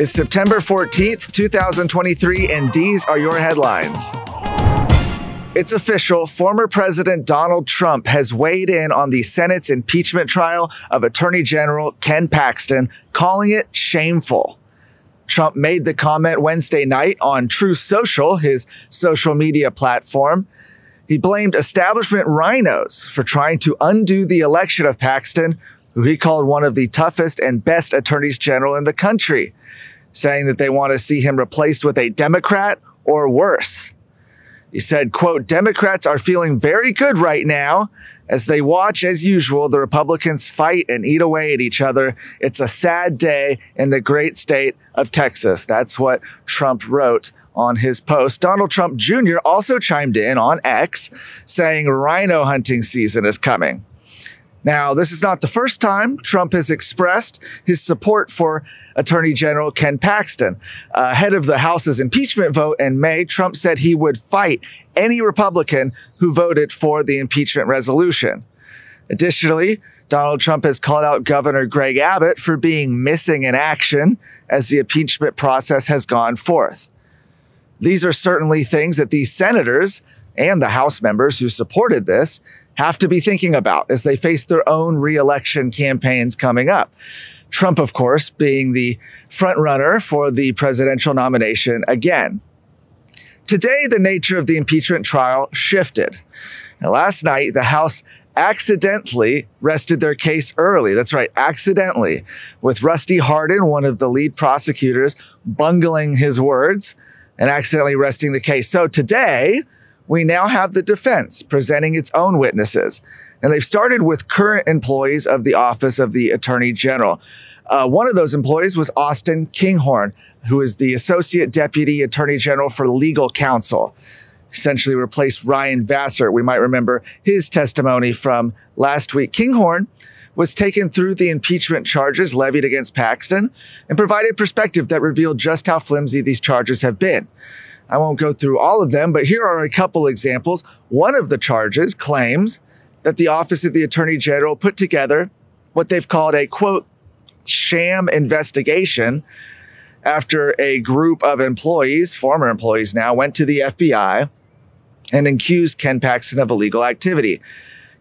It's September 14th, 2023, and these are your headlines. It's official. Former President Donald Trump has weighed in on the Senate's impeachment trial of Attorney General Ken Paxton, calling it shameful. Trump made the comment Wednesday night on Truth Social, his social media platform. He blamed establishment rhinos for trying to undo the election of Paxton, who he called one of the toughest and best attorneys general in the country, saying that they want to see him replaced with a Democrat or worse. He said, quote, "Democrats are feeling very good right now as they watch, as usual, the Republicans fight and eat away at each other. It's a sad day in the great state of Texas." That's what Trump wrote on his post. Donald Trump Jr. also chimed in on X, saying rhino hunting season is coming. Now, this is not the first time Trump has expressed his support for Attorney General Ken Paxton. Ahead of the House's impeachment vote in May, Trump said he would fight any Republican who voted for the impeachment resolution. Additionally, Donald Trump has called out Governor Greg Abbott for being missing in action as the impeachment process has gone forth. These are certainly things that these senators and the House members who supported this have to be thinking about as they face their own re-election campaigns coming up. Trump, of course, being the front runner for the presidential nomination again. Today, the nature of the impeachment trial shifted. Now, last night, the House accidentally rested their case early. That's right, accidentally, with Rusty Hardin, one of the lead prosecutors, bungling his words and accidentally resting the case. So today, we now have the defense presenting its own witnesses, and they've started with current employees of the Office of the Attorney General. One of those employees was Austin Kinghorn, who is the Associate Deputy Attorney General for Legal Counsel, essentially replaced Ryan Vassar. We might remember his testimony from last week. Kinghorn was taken through the impeachment charges levied against Paxton and provided perspective that revealed just how flimsy these charges have been. I won't go through all of them, but here are a couple examples. One of the charges claims that the Office of the Attorney General put together what they've called a, quote, sham investigation after a group of employees, former employees now, went to the FBI and accused Ken Paxton of illegal activity.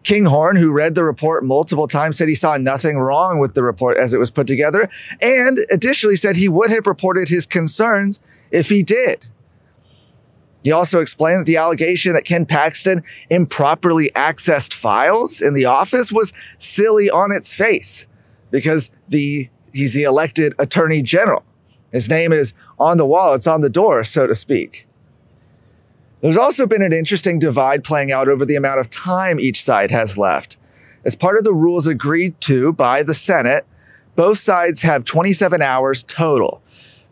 Kinghorn, who read the report multiple times, said he saw nothing wrong with the report as it was put together, and additionally said he would have reported his concerns if he did. He also explained that the allegation that Ken Paxton improperly accessed files in the office was silly on its face because he's the elected attorney general. His name is on the wall. It's on the door, so to speak. There's also been an interesting divide playing out over the amount of time each side has left. As part of the rules agreed to by the Senate, both sides have 27 hours total.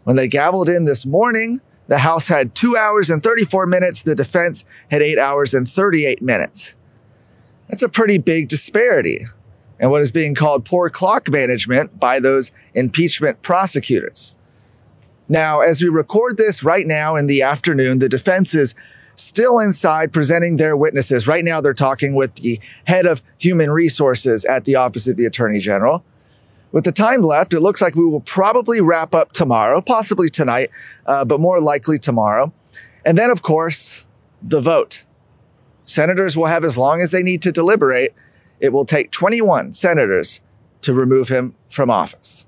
When they gavelled in this morning, the House had 2 hours and 34 minutes. The defense had 8 hours and 38 minutes. That's a pretty big disparity and what is being called poor clock management by those impeachment prosecutors. Now, as we record this right now in the afternoon, the defense is still inside presenting their witnesses. Right now, they're talking with the head of human resources at the Office of the Attorney General. With the time left, it looks like we will probably wrap up tomorrow, possibly tonight, but more likely tomorrow. And then, of course, the vote. Senators will have as long as they need to deliberate. It will take 21 senators to remove him from office.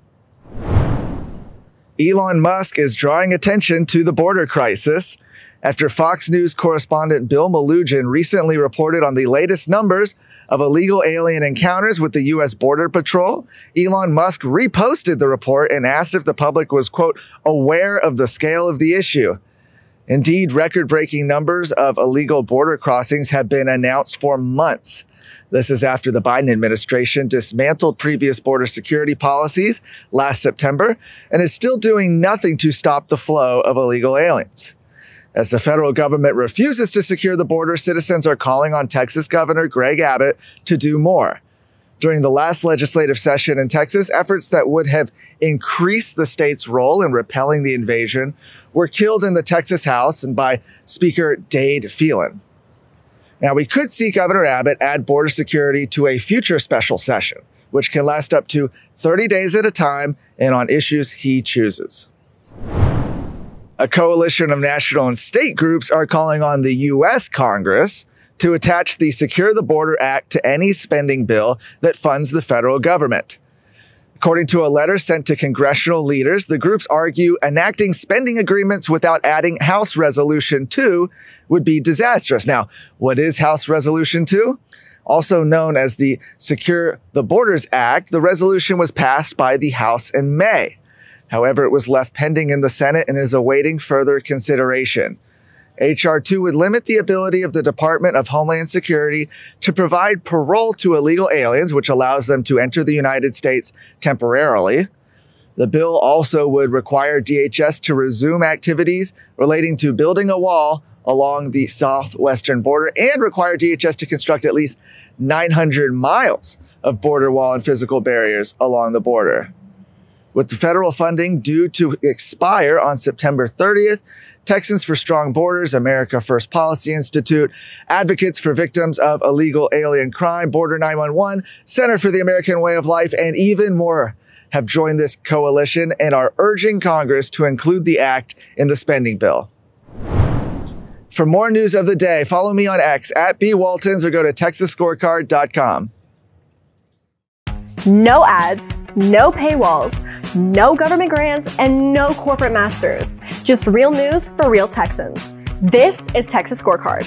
Elon Musk is drawing attention to the border crisis after Fox News correspondent Bill Malugin recently reported on the latest numbers of illegal alien encounters with the U.S. Border Patrol. Elon Musk reposted the report and asked if the public was, quote, aware of the scale of the issue. Indeed, record-breaking numbers of illegal border crossings have been announced for months. This is after the Biden administration dismantled previous border security policies last September and is still doing nothing to stop the flow of illegal aliens. As the federal government refuses to secure the border, citizens are calling on Texas Governor Greg Abbott to do more. During the last legislative session in Texas, efforts that would have increased the state's role in repelling the invasion were killed in the Texas House and by Speaker Dade Phelan. Now, we could see Governor Abbott add border security to a future special session, which can last up to 30 days at a time and on issues he chooses. A coalition of national and state groups are calling on the U.S. Congress to attach the Secure the Border Act to any spending bill that funds the federal government. According to a letter sent to congressional leaders, the groups argue enacting spending agreements without adding House Resolution 2 would be disastrous. Now, what is House Resolution 2? Also known as the Secure the Borders Act, the resolution was passed by the House in May. However, it was left pending in the Senate and is awaiting further consideration. H.R. 2 would limit the ability of the Department of Homeland Security to provide parole to illegal aliens, which allows them to enter the United States temporarily. The bill also would require DHS to resume activities relating to building a wall along the southwestern border and require DHS to construct at least 900 miles of border wall and physical barriers along the border. With the federal funding due to expire on September 30th, Texans for Strong Borders, America First Policy Institute, Advocates for Victims of Illegal Alien Crime, Border 911, Center for the American Way of Life, and even more have joined this coalition and are urging Congress to include the act in the spending bill. For more news of the day, follow me on X @BWaltons or go to TexasScorecard.com. No ads, no paywalls, no government grants, and no corporate masters. Just real news for real Texans. This is Texas Scorecard.